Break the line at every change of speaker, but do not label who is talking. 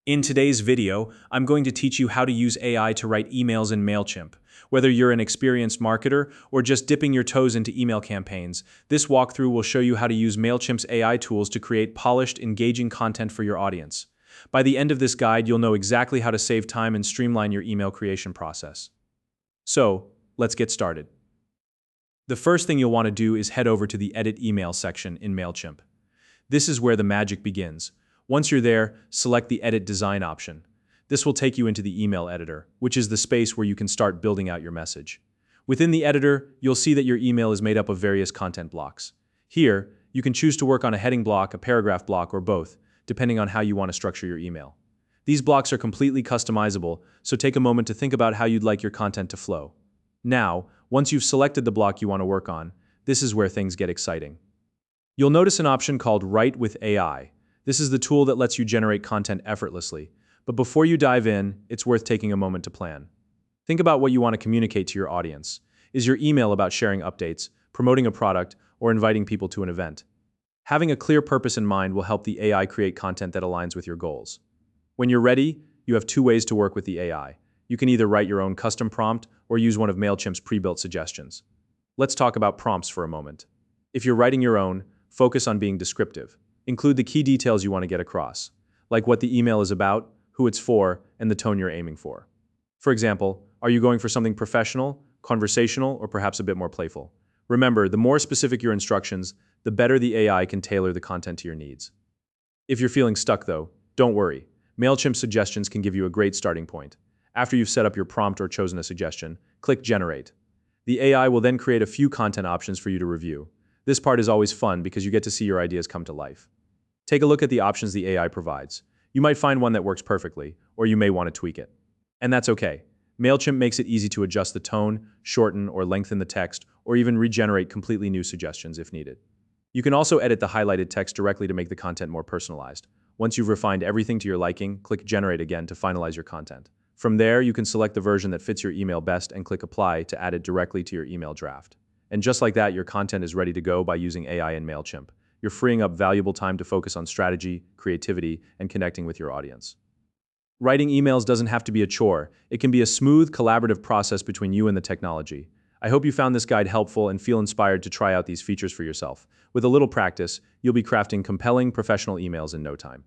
In today's video, I'm going to teach you how to use AI to write emails in Mailchimp. Whether you're an experienced marketer or just dipping your toes into email campaigns, this walkthrough will show you how to use Mailchimp's AI tools to create polished, engaging content for your audience. By the end of this guide, you'll know exactly how to save time and streamline your email creation process. So, let's get started. The first thing you'll want to do is head over to the Edit Email section in Mailchimp. This is where the magic begins. Once you're there, select the Edit Design option. This will take you into the email editor, which is the space where you can start building out your message. Within the editor, you'll see that your email is made up of various content blocks. Here, you can choose to work on a heading block, a paragraph block, or both, depending on how you want to structure your email. These blocks are completely customizable, so take a moment to think about how you'd like your content to flow. Now, once you've selected the block you want to work on, this is where things get exciting. You'll notice an option called Write with AI. This is the tool that lets you generate content effortlessly. But before you dive in, it's worth taking a moment to plan. Think about what you want to communicate to your audience. Is your email about sharing updates, promoting a product, or inviting people to an event? Having a clear purpose in mind will help the AI create content that aligns with your goals. When you're ready, you have two ways to work with the AI. You can either write your own custom prompt or use one of Mailchimp's pre-built suggestions. Let's talk about prompts for a moment. If you're writing your own, focus on being descriptive. Include the key details you want to get across, like what the email is about, who it's for, and the tone you're aiming for. For example, are you going for something professional, conversational, or perhaps a bit more playful? Remember, the more specific your instructions, the better the AI can tailor the content to your needs. If you're feeling stuck though, don't worry. Mailchimp suggestions can give you a great starting point. After you've set up your prompt or chosen a suggestion, click Generate. The AI will then create a few content options for you to review. This part is always fun because you get to see your ideas come to life. Take a look at the options the AI provides. You might find one that works perfectly, or you may want to tweak it. And that's okay. Mailchimp makes it easy to adjust the tone, shorten or lengthen the text, or even regenerate completely new suggestions if needed. You can also edit the highlighted text directly to make the content more personalized. Once you've refined everything to your liking, click Generate again to finalize your content. From there, you can select the version that fits your email best and click Apply to add it directly to your email draft. And just like that, your content is ready to go by using AI in Mailchimp. You're freeing up valuable time to focus on strategy, creativity, and connecting with your audience. Writing emails doesn't have to be a chore. It can be a smooth, collaborative process between you and the technology. I hope you found this guide helpful and feel inspired to try out these features for yourself. With a little practice, you'll be crafting compelling, professional emails in no time.